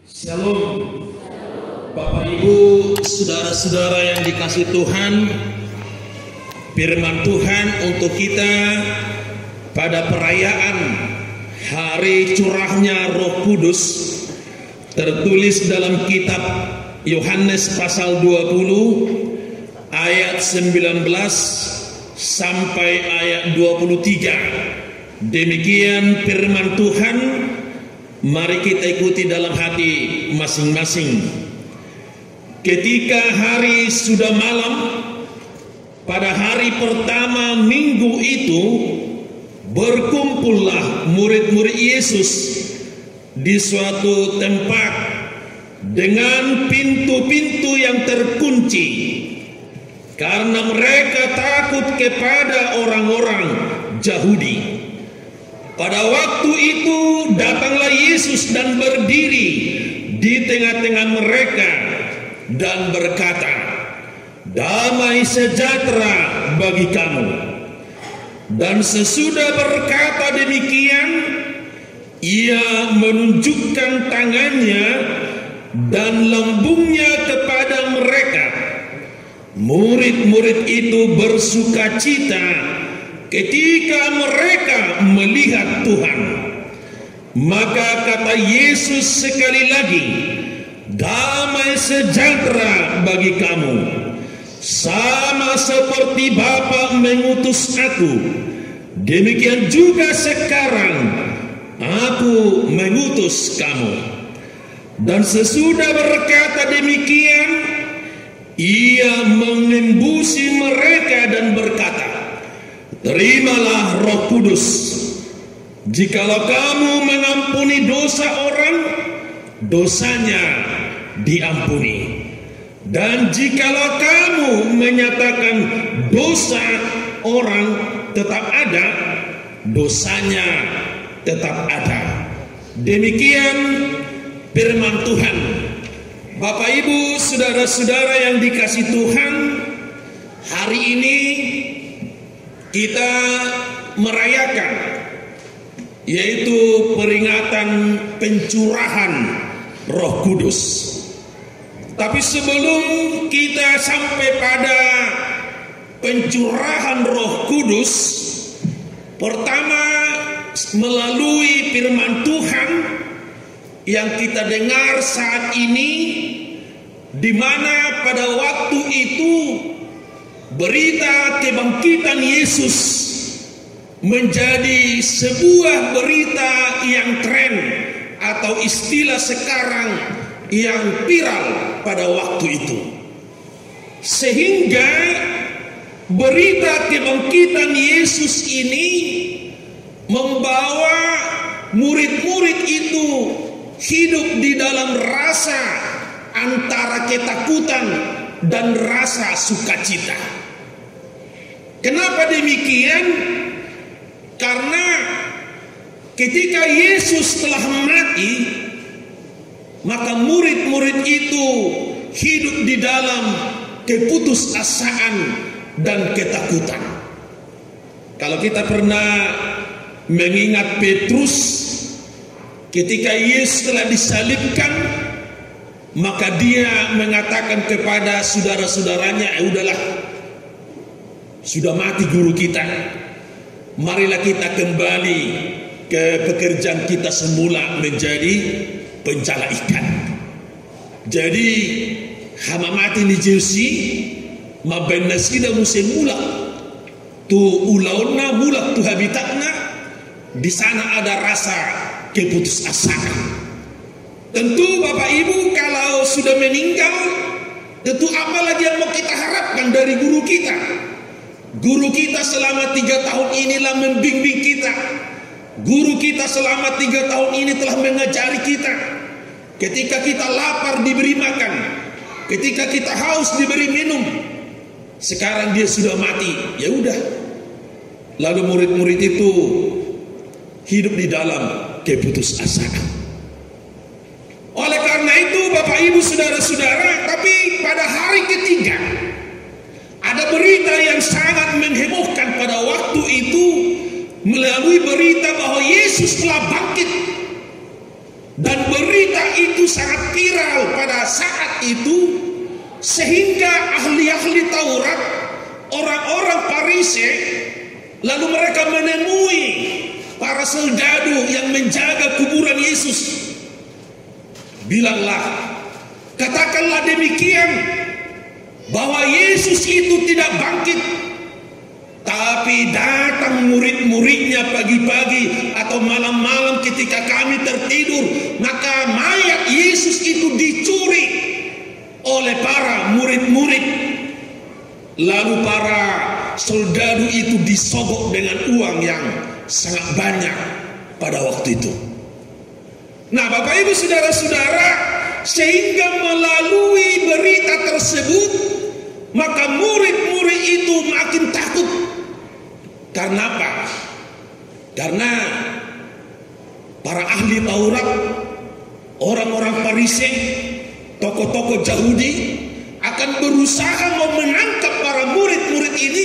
Shalom, Bapak Ibu, saudara-saudara yang dikasih Tuhan. Firman Tuhan untuk kita pada perayaan hari curahnya Roh Kudus tertulis dalam kitab Yohanes pasal 20 ayat 19 sampai ayat 23. Demikian firman Tuhan. Mari kita ikuti dalam hati masing-masing. Ketika hari sudah malam, pada hari pertama minggu itu, berkumpullah murid-murid Yesus di suatu tempat dengan pintu-pintu yang terkunci, karena mereka takut kepada orang-orang Yahudi. Pada waktu itu datanglah Yesus dan berdiri di tengah-tengah mereka dan berkata, "Damai sejahtera bagi kamu." Dan sesudah berkata demikian, ia menunjukkan tangannya dan lambungnya kepada mereka. Murid-murid itu bersukacita ketika mereka melihat Tuhan. Maka kata Yesus sekali lagi, "Damai sejahtera bagi kamu. Sama seperti Bapa mengutus aku, demikian juga sekarang aku mengutus kamu." Dan sesudah berkata demikian, ia mengembusi mereka dan berkata, "Terimalah Roh Kudus. Jikalau kamu mengampuni dosa orang, dosanya diampuni. Dan jikalau kamu menyatakan dosa orang tetap ada, dosanya tetap ada." Demikian firman Tuhan. Bapak Ibu, saudara-saudara yang dikasih Tuhan, hari ini kita merayakan, yaitu peringatan pencurahan Roh Kudus. Tapi sebelum kita sampai pada pencurahan Roh Kudus, pertama melalui firman Tuhan yang kita dengar saat ini, di mana pada waktu itu berita kebangkitan Yesus menjadi sebuah berita yang tren, atau istilah sekarang yang viral pada waktu itu. Sehingga berita kebangkitan Yesus ini membawa murid-murid itu hidup di dalam rasa antara ketakutan dan rasa sukacita. Kenapa demikian? Karena ketika Yesus telah mati, maka murid-murid itu hidup di dalam keputusasaan dan ketakutan. Kalau kita pernah mengingat Petrus, ketika Yesus telah disalibkan, maka dia mengatakan kepada saudara-saudaranya, "Udahlah, sudah mati guru kita, marilah kita kembali ke pekerjaan kita semula menjadi pencala ikan." Jadi hama mati ni Jeusi mabenasida musim mulak tu ulauna mulak tu habitatna. Di sana ada rasa keputusasaan. Tentu Bapak Ibu, kalau sudah meninggal, tentu apa lagi yang mau kita harapkan dari guru kita? Guru kita selama 3 tahun inilah membimbing kita. Guru kita selama 3 tahun ini telah mengajari kita. Ketika kita lapar diberi makan, ketika kita haus diberi minum. Sekarang dia sudah mati, ya udah. Lalu murid-murid itu hidup di dalam keputusasaan. Oleh karena itu Bapak Ibu saudara-saudara, tapi pada hari ketiga ada berita yang sangat menghebohkan pada waktu itu, melalui berita bahwa Yesus telah bangkit. Dan berita itu sangat viral pada saat itu, sehingga ahli-ahli Taurat, orang-orang Farisi, lalu mereka menemui para soldado yang menjaga kuburan Yesus. Bilanglah, katakanlah demikian, bahwa Yesus itu tidak bangkit, tapi datang murid-muridnya pagi-pagi atau malam-malam ketika kami tertidur, maka mayat Yesus itu dicuri oleh para murid-murid. Lalu para soldado itu disogok dengan uang yang sangat banyak pada waktu itu. Nah, Bapak Ibu Saudara-saudara, sehingga melalui berita tersebut, maka murid-murid itu makin takut. Karena apa? Karena para ahli Taurat, orang-orang Farisi, tokoh-tokoh Yahudi akan berusaha mau menangkap para murid-murid ini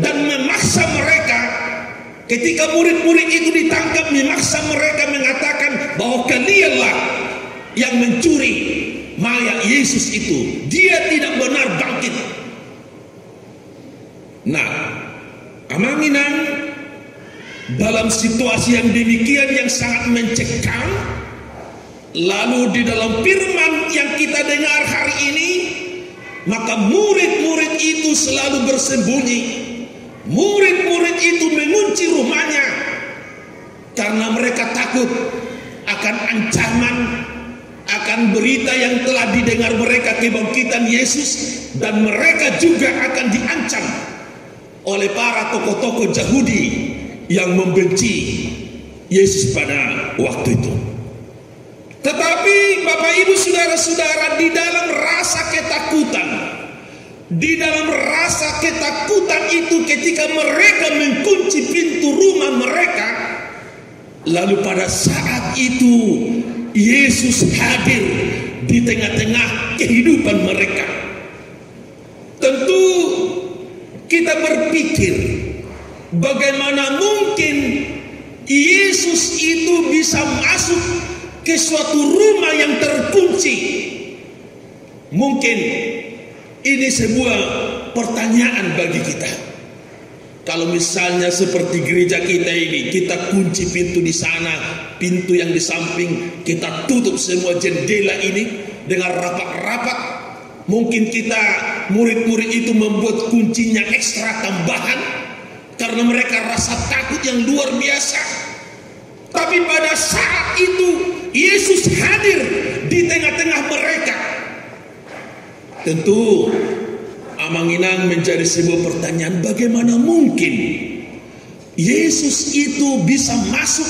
dan memaksa mereka. Ketika murid-murid itu ditangkap, memaksa mereka mengatakan bahwa kalianlah yang mencuri mayat Yesus itu. Dia tidak benar bangkit. Nah, Amanginang dalam situasi yang demikian yang sangat mencekam, lalu di dalam firman yang kita dengar hari ini, maka murid-murid itu selalu bersembunyi. Murid-murid itu mengunci rumahnya karena mereka takut akan ancaman, akan berita yang telah didengar mereka kebangkitan Yesus, dan mereka juga akan diancam oleh para tokoh-tokoh Yahudi yang membenci Yesus pada waktu itu. Tetapi Bapak Ibu Saudara-saudara, di dalam rasa ketakutan, di dalam rasa ketakutan itu ketika mereka mengunci pintu rumah mereka, lalu pada saat itu Yesus hadir di tengah-tengah kehidupan mereka. Tentu kita berpikir, bagaimana mungkin Yesus itu bisa masuk ke suatu rumah yang terkunci? Mungkin ini sebuah pertanyaan bagi kita. Kalau misalnya seperti gereja kita ini, kita kunci pintu di sana, pintu yang di samping, kita tutup semua jendela ini dengan rapat-rapat. Mungkin kita, murid-murid itu membuat kuncinya ekstra tambahan karena mereka rasa takut yang luar biasa. Tapi pada saat itu Yesus hadir di tengah-tengah mereka. Tentu Amanginang menjadi sebuah pertanyaan, bagaimana mungkin Yesus itu bisa masuk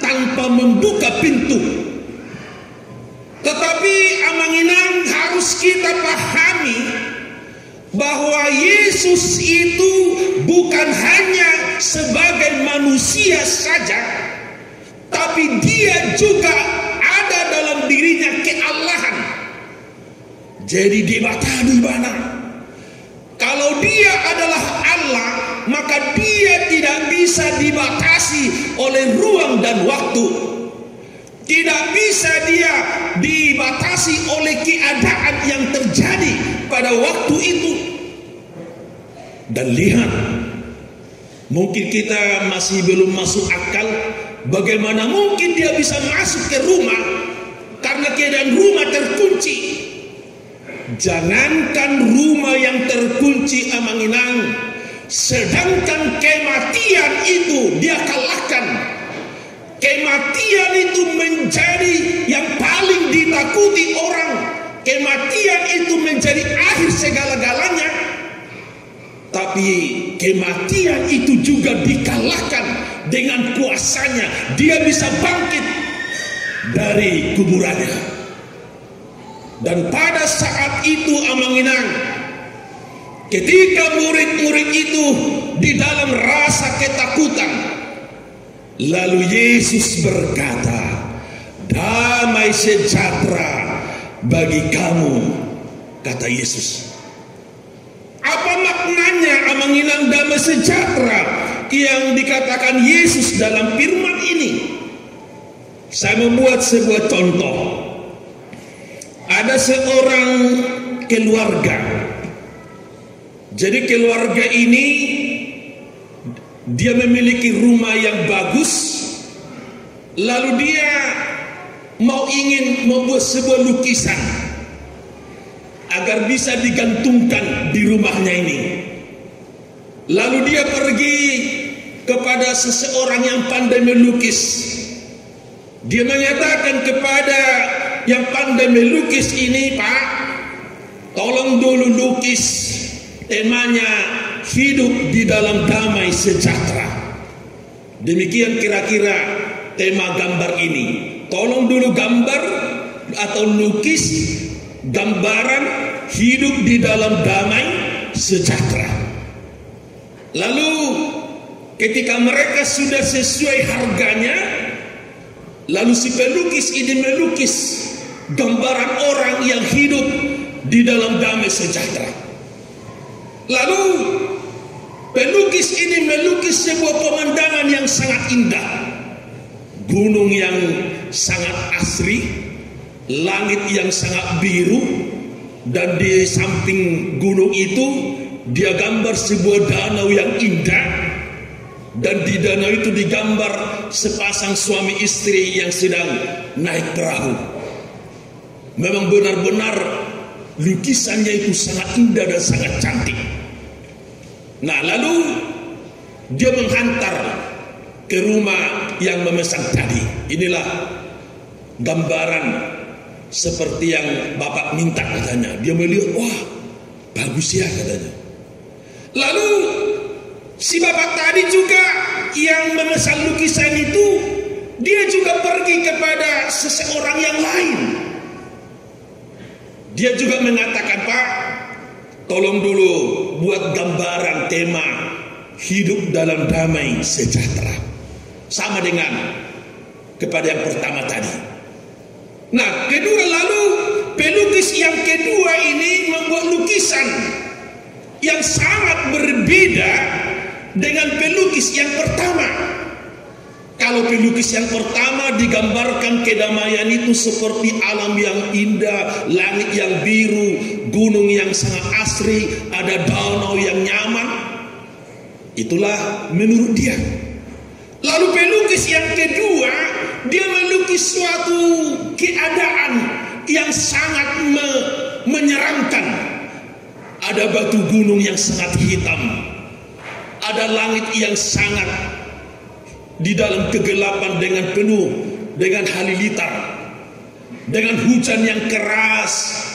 tanpa membuka pintu? Tetapi Amanginang harus kita pahami bahwa Yesus itu bukan hanya sebagai manusia saja, tapi dia juga ada dalam dirinya keallahan. Jadi dibatasi di mana? Kalau dia adalah Allah, maka dia tidak bisa dibatasi oleh ruang dan waktu. Tidak bisa dia dibatasi oleh keadaan yang terjadi pada waktu itu. Dan lihat, mungkin kita masih belum masuk akal bagaimana mungkin dia bisa masuk ke rumah karena keadaan rumah terkunci. Jangankan rumah yang terkunci Amanginang, sedangkan kematian itu dia kalahkan. Kematian itu menjadi yang paling ditakuti orang. Kematian itu menjadi akhir segala-galanya. Tapi kematian itu juga dikalahkan dengan kuasanya. Dia bisa bangkit dari kuburannya. Dan pada saat itu Amanginang, ketika murid-murid itu di dalam rasa ketakutan, lalu Yesus berkata, damai sejahtera bagi kamu, kata Yesus. Apa maknanya Amanginang damai sejahtera yang dikatakan Yesus dalam firman ini? Saya membuat sebuah contoh. Ada seorang keluarga. Jadi keluarga ini dia memiliki rumah yang bagus, lalu dia ingin membuat sebuah lukisan agar bisa digantungkan di rumahnya ini. Lalu dia pergi kepada seseorang yang pandai melukis. Dia menyatakan kepada yang pandai melukis ini, "Pak, tolong dulu lukis temanya hidup di dalam damai sejahtera." Demikian kira-kira tema gambar ini. Tolong dulu gambar atau lukis gambaran hidup di dalam damai sejahtera. Lalu ketika mereka sudah sesuai harganya, lalu si pelukis ini melukis gambaran orang yang hidup di dalam damai sejahtera. Lalu pelukis ini melukis sebuah pemandangan yang sangat indah. Gunung yang sangat asri, langit yang sangat biru, dan di samping gunung itu dia gambar sebuah danau yang indah. Dan di danau itu digambar sepasang suami istri yang sedang naik perahu. Memang benar-benar lukisannya itu sangat indah dan sangat cantik. Nah, lalu dia menghantar ke rumah yang memesan tadi. Inilah gambaran seperti yang Bapak minta katanya. Dia melihat, wah bagus ya katanya. Lalu si bapak tadi juga yang memesan lukisan itu, dia juga pergi kepada seseorang yang lain. Dia juga mengatakan, "Pak, tolong dulu buat gambaran tema hidup dalam damai sejahtera." Sama dengan kepada yang pertama tadi. Nah, kedua, lalu pelukis yang kedua ini membuat lukisan yang sangat berbeda dengan pelukis yang pertama. Kalau pelukis yang pertama digambarkan kedamaian itu seperti alam yang indah, langit yang biru, gunung yang sangat asri, ada danau yang nyaman. Itulah menurut dia. Lalu pelukis yang kedua, dia melukis suatu keadaan yang sangat menyeramkan. Ada batu gunung yang sangat hitam, ada langit yang sangat di dalam kegelapan dengan penuh dengan halilintar, dengan hujan yang keras,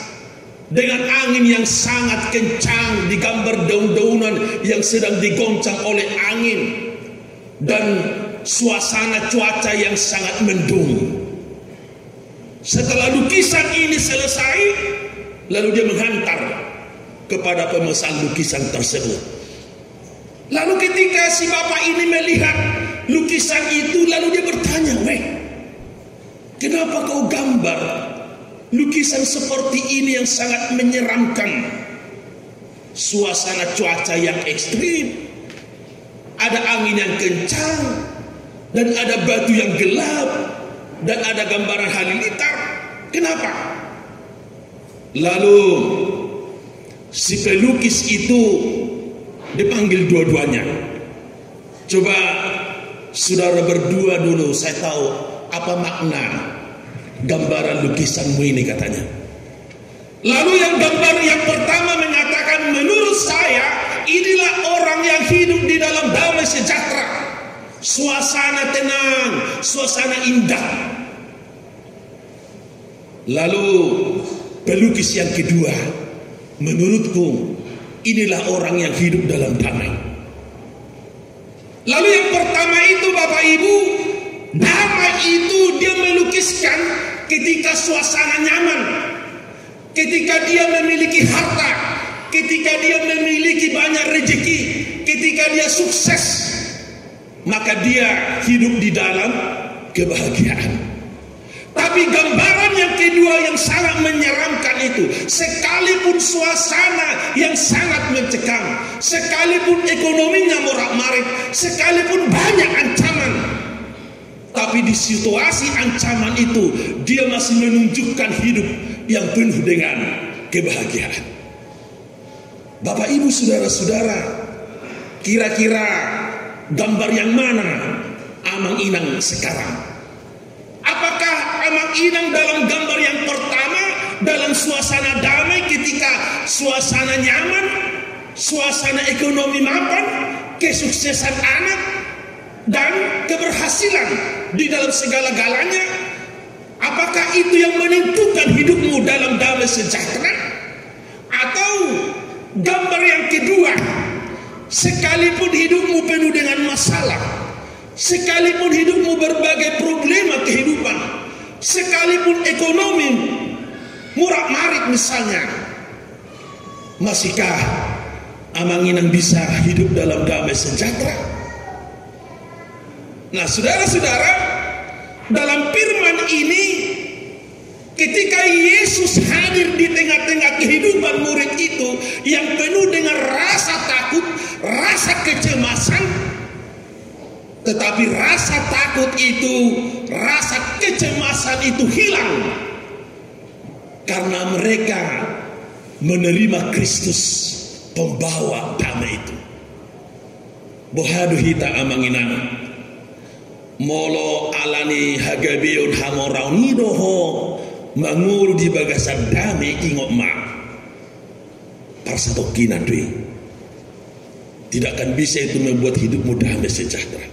dengan angin yang sangat kencang, digambar daun-daunan yang sedang digoncang oleh angin, dan suasana cuaca yang sangat mendung. Setelah lukisan ini selesai, lalu dia menghantar kepada pemesan lukisan tersebut. Lalu ketika si bapak ini melihat lukisan itu, lalu dia bertanya, "Weh, kenapa kau gambar lukisan seperti ini yang sangat menyeramkan? Suasana cuaca yang ekstrim, ada angin yang kencang, dan ada batu yang gelap, dan ada gambaran halilintar. Kenapa?" Lalu si pelukis itu dipanggil dua-duanya. "Coba saudara berdua dulu, saya tahu apa makna gambaran lukisanmu ini," katanya. Lalu yang gambar yang pertama mengatakan, "Menurut saya inilah orang yang hidup di dalam damai sejahtera, suasana tenang, suasana indah." Lalu pelukis yang kedua, "Menurutku inilah orang yang hidup dalam damai." Lalu yang pertama itu, Bapak Ibu, damai itu dia melukiskan ketika suasana nyaman, ketika dia memiliki harta, ketika dia memiliki banyak rezeki, ketika dia sukses, maka dia hidup di dalam kebahagiaan. Tapi gambaran yang kedua yang sangat menyeramkan itu, sekalipun suasana yang sangat mencekam, sekalipun ekonominya morak-marik, sekalipun banyak ancaman, Tetapi di situasi ancaman itu, dia masih menunjukkan hidup yang penuh dengan kebahagiaan. Bapak Ibu saudara-saudara, kira-kira gambar yang mana Amang Inang sekarang? Apakah Amang Inang dalam gambar yang pertama, dalam suasana damai ketika suasana nyaman, suasana ekonomi mapan, kesuksesan anak, dan keberhasilan di dalam segala-galanya? Apakah itu yang menentukan hidupmu dalam damai sejahtera? Atau gambar yang kedua, sekalipun hidupmu penuh dengan masalah, sekalipun hidupmu berbagai problema kehidupan, sekalipun ekonomi murak-marik misalnya, masihkah Amang Inang bisa hidup dalam damai sejahtera? Nah, saudara-saudara, dalam firman ini, ketika Yesus hadir di tengah-tengah kehidupan murid itu yang penuh dengan rasa takut, rasa kecemasan, tetapi rasa takut itu, rasa kecemasan itu hilang karena mereka menerima Kristus, pembawa damai itu. Bohadu hita Amang Inang molo alani hagabeon hamorauni doho manguru di bagasan damai ingok ma parsatokinan dui. Tidak akan bisa itu membuat hidupmu damai sejahtera.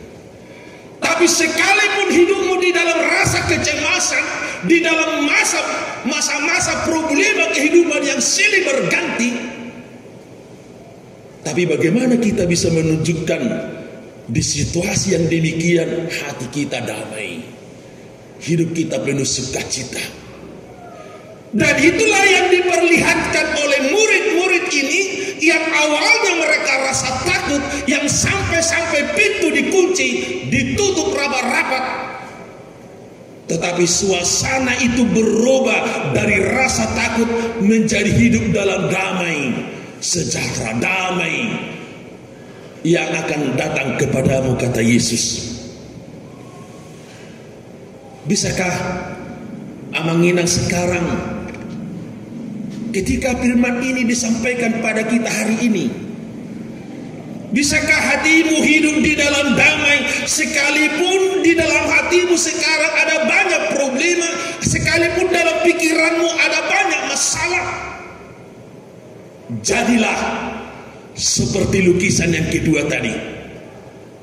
Tapi sekalipun hidupmu di dalam rasa kecemasan, di dalam masa-masa problema kehidupan yang silih berganti, tapi bagaimana kita bisa menunjukkan di situasi yang demikian hati kita damai, hidup kita penuh sukacita? Dan itulah yang diperlihatkan oleh murid-murid ini, yang awalnya mereka rasa takut, yang sampai-sampai pintu dikunci, ditutup rapat-rapat, tetapi suasana itu berubah dari rasa takut menjadi hidup dalam damai sejahtera, damai yang akan datang kepadamu, kata Yesus. Bisakah Amang Inang sekarang, ketika firman ini disampaikan pada kita hari ini, bisakah hatimu hidup di dalam damai sekalipun di dalam hatimu sekarang ada banyak problema, sekalipun dalam pikiranmu ada banyak masalah? Jadilah seperti lukisan yang kedua tadi.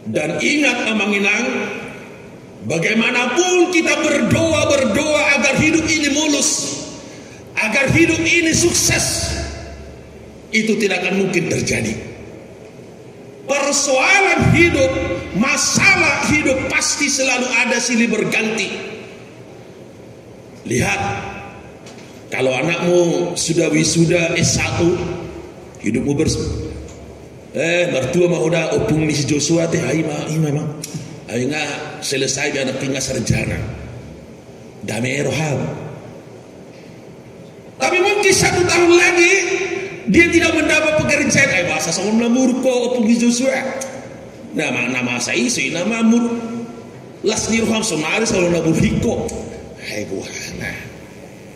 Dan ingat Amang Inang, bagaimanapun kita berdoa agar hidup ini mulus, agar hidup ini sukses, itu tidak akan mungkin terjadi. Persoalan hidup, masalah hidup pasti selalu ada silih berganti. Lihat, kalau anakmu sudah wisuda S1, hidupmu mertua mah udah opung ni si Joshua teh ai memang ai nga selesai dia anak tinggal sarjana damai rohab. Tapi mungkin 1 tahun lagi dia tidak mendapat pekerjaan. Bahasa sama melamur ko opung si Joshua. Nama saya isi nama mur las ni rohab somari selalu nabur hiko. Hai buhana.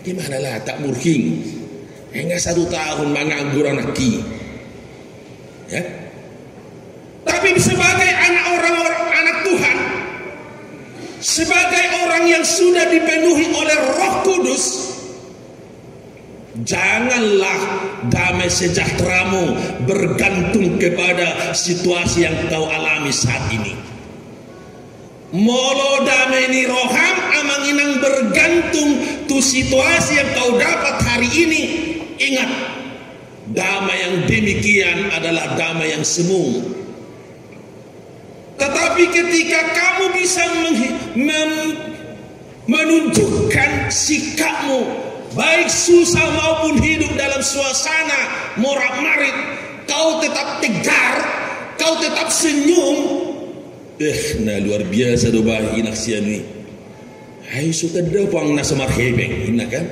Gimana lah tak murking? Hingga 1 tahun menganggur anak ki. Ya. Tapi sebagai anak Tuhan, sebagai orang yang sudah dipenuhi oleh Roh Kudus, janganlah damai sejahteramu bergantung kepada situasi yang kau alami saat ini. Molo damai ni roham Amang Inang bergantung tu situasi yang kau dapat hari ini. Ingat, damai yang demikian adalah damai yang semu. Tetapi ketika kamu bisa menunjukkan sikapmu, baik susah maupun hidup dalam suasana morak-marik, kau tetap tegar, kau tetap senyum. Nah luar biasa doa inak sian ni. Hai sudah pang nasa marhebeng ina kan?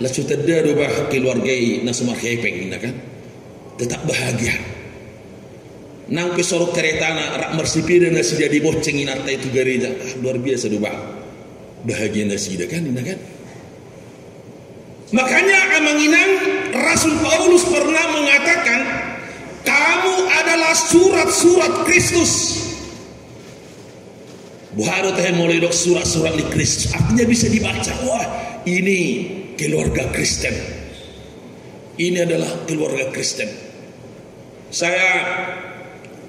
La sudah doa keluarga nasa marhebeng ina kan? Tetap bahagia. nang pesorok kereta na rak mersipir na si jadi boceng inarta itu gereja. Luar biasa doa. Bahagia nasi dah kan, kan? Makanya amanginang Rasul Paulus pernah mengatakan, kamu adalah surat-surat Kristus. Buharo teh mulai dok surat-surat di Kristus. Artinya bisa dibaca, wah ini keluarga Kristen. Ini adalah keluarga Kristen. Saya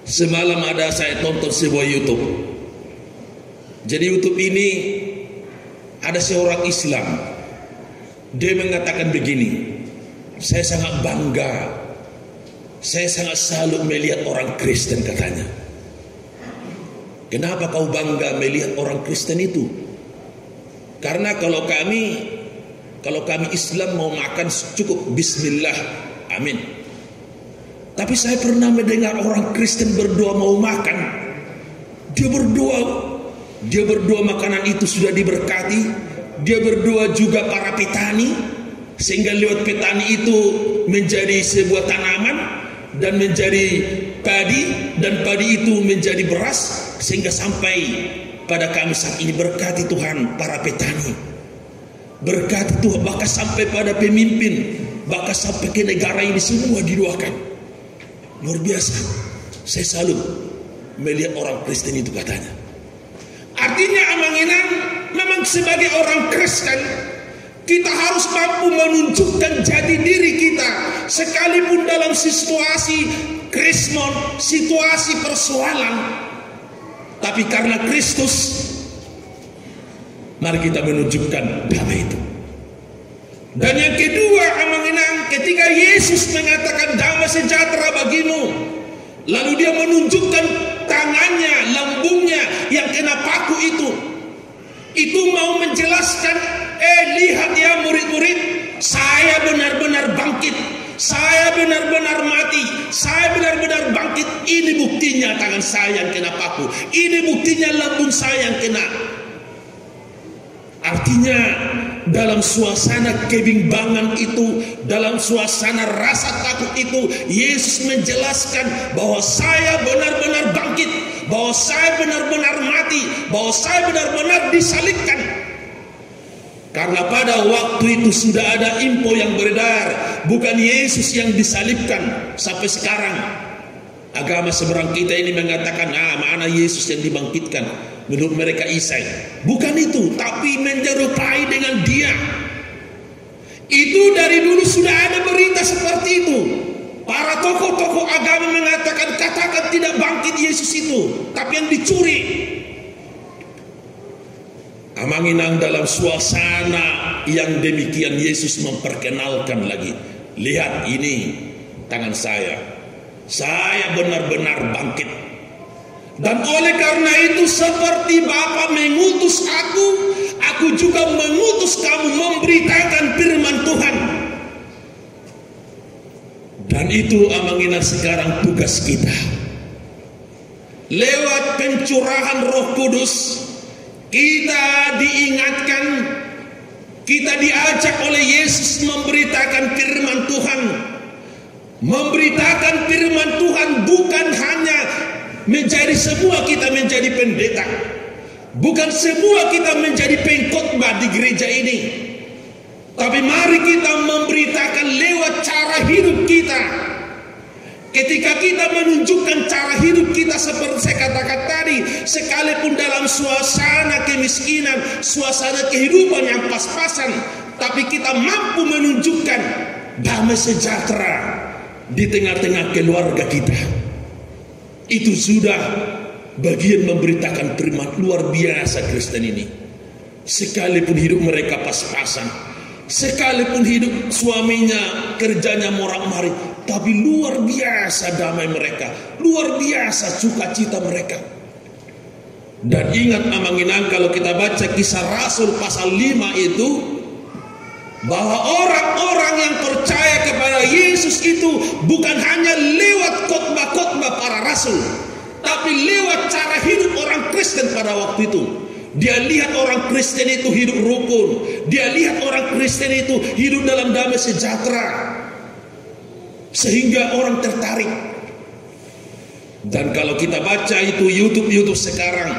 semalam saya tonton sebuah YouTube. Jadi YouTube ini ada seorang Islam. Dia mengatakan begini, saya sangat bangga, saya sangat salut melihat orang Kristen, katanya. Kenapa kau bangga melihat orang Kristen itu? Karena kalau kami Islam mau makan cukup Bismillah, amin. Tapi saya pernah mendengar orang Kristen berdoa mau makan. Dia berdoa makanan itu sudah diberkati. Dia berdoa juga para petani, sehingga lewat petani itu menjadi sebuah tanaman dan menjadi padi, dan padi itu menjadi beras, sehingga sampai pada kami saat ini. Berkati Tuhan para petani, berkati Tuhan bahkan sampai pada pemimpin, bahkan sampai ke negara ini semua didoakan. Luar biasa. Saya salut melihat orang Kristen itu, katanya. Artinya amanginan, memang sebagai orang Kristen kita harus mampu menunjukkan jati diri kita, sekalipun dalam situasi krismon, situasi persoalan. Tapi karena Kristus, mari kita menunjukkan damai itu. Dan yang kedua amanginan, ketika Yesus mengatakan damai sejahtera bagimu, lalu dia menunjukkan tangannya, lambungnya yang kena paku itu mau menjelaskan, lihat ya murid-murid, saya benar-benar bangkit, saya benar-benar mati, saya benar-benar bangkit. Ini buktinya tangan saya yang kena paku, ini buktinya lambung saya yang kena. Artinya dalam suasana kebimbangan itu, dalam suasana rasa takut itu, Yesus menjelaskan bahwa saya benar-benar bangkit, bahwa saya benar-benar mati, bahwa saya benar-benar disalibkan. Karena pada waktu itu sudah ada info yang beredar, bukan Yesus yang disalibkan. Sampai sekarang agama seberang kita ini mengatakan, mana Yesus yang dibangkitkan. Menurut mereka Isa, bukan itu, tapi menyerupai dengan dia. Itu dari dulu sudah ada berita seperti itu. Para tokoh-tokoh agama mengatakan, katakan tidak bangkit Yesus itu, tapi yang dicuri. Amanginang dalam suasana yang demikian, Yesus memperkenalkan lagi, lihat ini tangan saya benar-benar bangkit. Dan oleh karena itu, seperti Bapa mengutus aku juga mengutus kamu memberitakan firman Tuhan. Dan itu amanginan sekarang tugas kita. Lewat pencurahan Roh Kudus, kita diingatkan, kita diajak oleh Yesus memberitakan firman Tuhan. Memberitakan firman Tuhan bukan hanya menjadi semua kita menjadi pendeta, bukan semua kita menjadi pengkhotbah di gereja ini, tapi mari kita memberitakan lewat cara hidup kita. Ketika kita menunjukkan cara hidup kita seperti saya katakan tadi, sekalipun dalam suasana kemiskinan, suasana kehidupan yang pas-pasan, tapi kita mampu menunjukkan damai sejahtera di tengah-tengah keluarga kita. Itu sudah bagian memberitakan firman. Luar biasa Kristen ini. Sekalipun hidup mereka pas-pasan, sekalipun hidup suaminya kerjanya morak-marik, tapi luar biasa damai mereka, luar biasa sukacita mereka. Dan ingat amanginan, kalau kita baca Kisah Rasul pasal 5 itu, bahwa orang-orang yang percaya kepada Yesus itu bukan hanya lewat khotbah-khotbah para rasul, tapi lewat cara hidup orang Kristen pada waktu itu. Dia lihat orang Kristen itu hidup rukun, dia lihat orang Kristen itu hidup dalam damai sejahtera, sehingga orang tertarik. Dan kalau kita baca itu YouTube sekarang,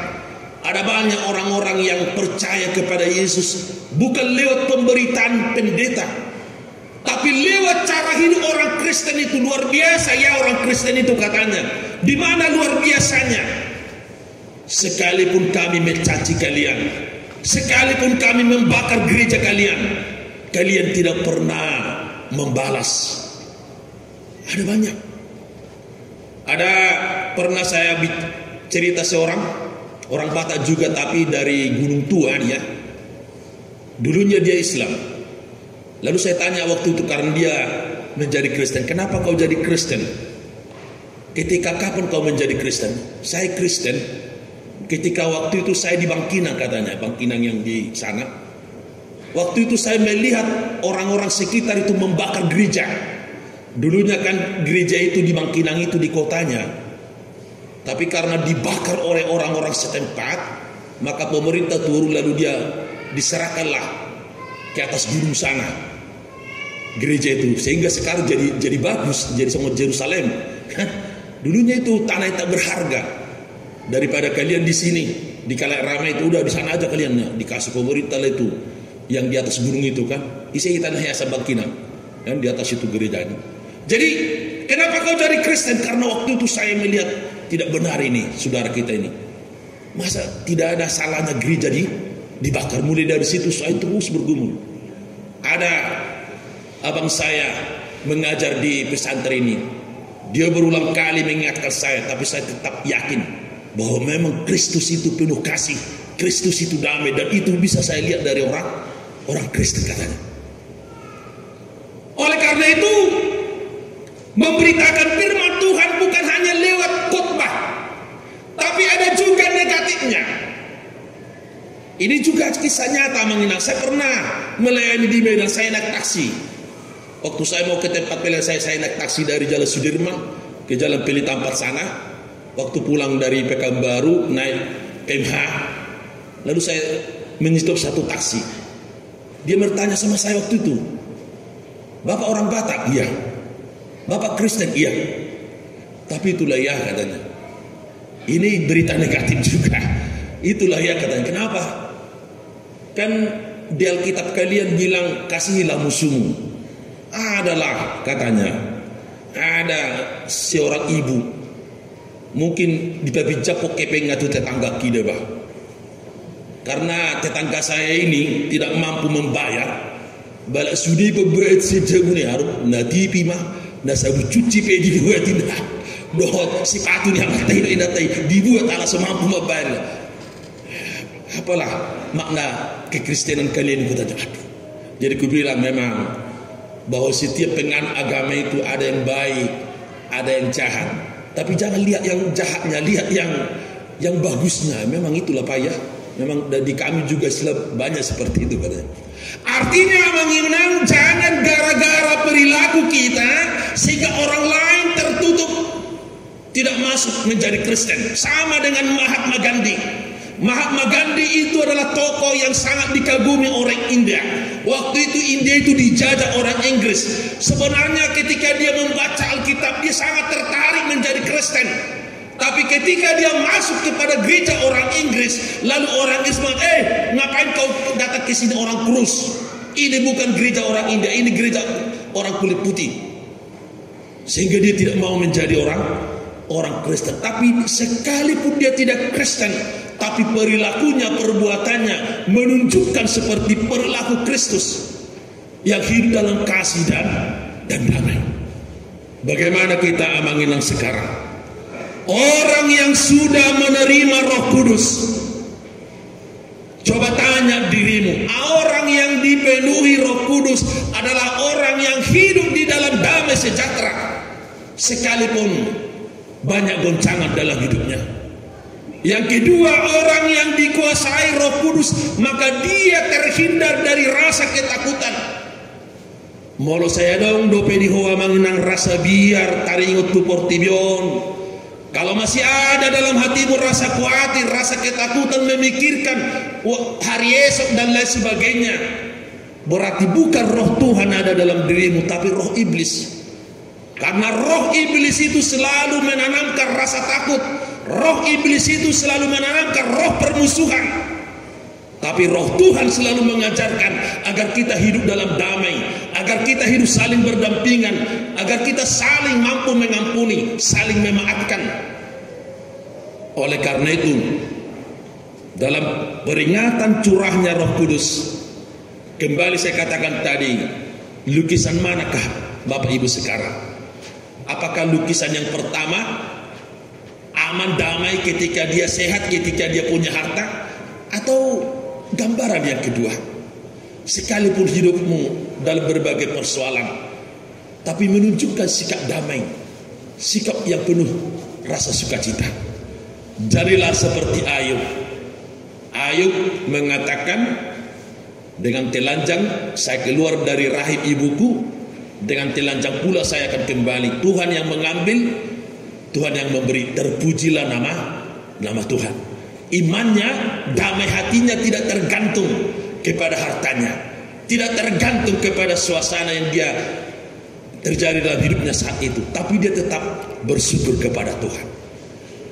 ada banyak orang-orang yang percaya kepada Yesus bukan lewat pemberitaan pendeta, tapi lewat cara hidup orang Kristen itu. Luar biasa ya orang Kristen itu katanya. Di mana luar biasanya? Sekalipun kami mencaci kalian, sekalipun kami membakar gereja kalian, kalian tidak pernah membalas. Ada banyak. Ada pernah saya cerita seorang orang Batak juga, tapi dari Gunung Tua dia. Dulunya dia Islam. Lalu saya tanya waktu itu karena dia menjadi Kristen, kenapa kau jadi Kristen? Ketika kapan kau menjadi Kristen? Saya Kristen ketika waktu itu saya di Bangkinang katanya, Bangkinang yang di sana. Waktu itu saya melihat orang-orang sekitar itu membakar gereja. Dulunya kan gereja itu di Bangkinang itu di kotanya. Tapi karena dibakar oleh orang-orang setempat, maka pemerintah turun lalu dia diserahkanlah ke atas gunung sana gereja itu, sehingga sekarang jadi bagus, jadi sama Yerusalem. Dulunya itu tanah yang tak berharga. Daripada kalian di sini di kala ramai itu udah di sana aja kalian dikasih pemerintah itu yang di atas gunung itu kan. Isi tanah hiasan Bangkinang yang di atas itu gerejanya. Jadi kenapa kau jadi Kristen? Karena waktu itu saya melihat tidak benar ini saudara kita ini. Masa tidak ada salahnya gereja dibakar? Mulai dari situ saya terus bergumul. Ada abang saya mengajar di pesantren ini. Dia berulang kali mengingatkan saya, tapi saya tetap yakin bahwa memang Kristus itu penuh kasih, Kristus itu damai, dan itu bisa saya lihat dari orang Kristen katanya. Oleh karena itu, memberitakan firman Tuhan bukan hanya lewat khotbah, tapi ada juga negatifnya. Ini juga kisah nyata mengenal. Saya pernah melayani di Medan, saya naik taksi. Waktu saya mau ke tempat pilihan saya naik taksi dari Jalan Sudirman ke Jalan Pelitampar sana. Waktu pulang dari Pekanbaru naik PMH, lalu saya menyetop satu taksi. Dia bertanya sama saya waktu itu, Bapak orang Batak? Iya. Bapak Kristen? Iya. Tapi itulah ya katanya. Ini berita negatif juga. Itulah ya katanya. Kenapa? Kan di Alkitab kalian bilang kasihilah musuhmu. Adalah katanya, ada seorang ibu mungkin dipabijak kok kepeng ngatu tetangga kita bah. Karena tetangga saya ini tidak mampu membayar. Balik sudi beberapa sejauh ini harus natipi mah, nasabu cuci pe dibuatin dah. Doh sepatu ni amat tahu dibuat ala semampu membayar. Apalah makna kekristenan kalian itu tadi. Jadi ku bilang memang bahwa setiap penganut agama itu ada yang baik, ada yang jahat. Tapi jangan lihat yang jahatnya, lihat yang bagusnya. Memang itulah Pak ya. Memang di kami juga banyak seperti itu katanya. Artinya menginang jangan gara-gara perilaku kita sehingga orang lain tertutup tidak masuk menjadi Kristen. Sama dengan Mahatma Gandhi. Mahatma Gandhi itu adalah tokoh yang sangat dikagumi orang India. Waktu itu India itu dijajah orang Inggris. Sebenarnya ketika dia membaca Alkitab, dia sangat tertarik menjadi Kristen. Tapi ketika dia masuk kepada gereja orang Inggris, lalu orang Inggris bilang, ngapain kau datang ke sini orang kurus? Ini bukan gereja orang India, ini gereja orang kulit putih. Sehingga dia tidak mau menjadi orang Kristen. Tapi sekalipun dia tidak Kristen, tapi perilakunya, perbuatannya menunjukkan seperti perilaku Kristus yang hidup dalam kasih dan damai. Bagaimana kita amanginang sekarang? Orang yang sudah menerima Roh Kudus, coba tanya dirimu, orang yang dipenuhi Roh Kudus adalah orang yang hidup di dalam damai sejahtera sekalipun banyak goncangan dalam hidupnya. Yang kedua, orang yang dikuasai Roh Kudus, maka dia terhindar dari rasa ketakutan. Molo saya dong dope di hoa manginang rasa biar taringut tu portibion. Kalau masih ada dalam hatimu rasa khawatir, rasa ketakutan, memikirkan hari esok dan lain sebagainya, berarti bukan roh Tuhan ada dalam dirimu, tapi roh iblis. Karena roh iblis itu selalu menanamkan rasa takut. Roh iblis itu selalu menanamkan roh permusuhan. Tapi roh Tuhan selalu mengajarkan agar kita hidup dalam damai, agar kita hidup saling berdampingan, agar kita saling mampu mengampuni, saling memaafkan. Oleh karena itu, dalam peringatan curahnya Roh Kudus, kembali saya katakan tadi, lukisan manakah Bapak Ibu sekarang? Apakah lukisan yang pertama, aman damai ketika dia sehat, ketika dia punya harta, atau gambaran yang kedua, sekalipun hidupmu dalam berbagai persoalan, tapi menunjukkan sikap damai, sikap yang penuh rasa sukacita. Jadilah seperti Ayub. Ayub mengatakan, dengan telanjang saya keluar dari rahim ibuku, dengan telanjang pula saya akan kembali. Tuhan yang mengambil, Tuhan yang memberi. Terpujilah nama Tuhan. Imannya, damai hatinya tidak tergantung kepada hartanya, tidak tergantung kepada suasana yang dia terjadi dalam hidupnya saat itu, tapi dia tetap bersyukur kepada Tuhan.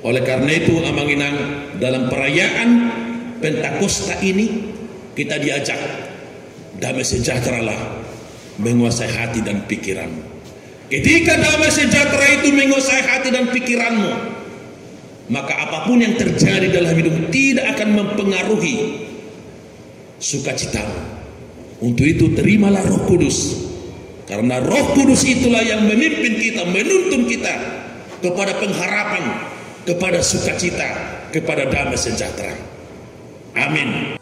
Oleh karena itu, Amanginang, dalam perayaan Pentakosta ini kita diajak, damai sejahteralah menguasai hati dan pikiranmu. Ketika damai sejahtera itu menguasai hati dan pikiranmu, maka apapun yang terjadi dalam hidup tidak akan mempengaruhi sukacitamu. Untuk itu terimalah Roh Kudus, karena Roh Kudus itulah yang memimpin kita, menuntun kita kepada pengharapan, kepada sukacita, kepada damai sejahtera. Amin.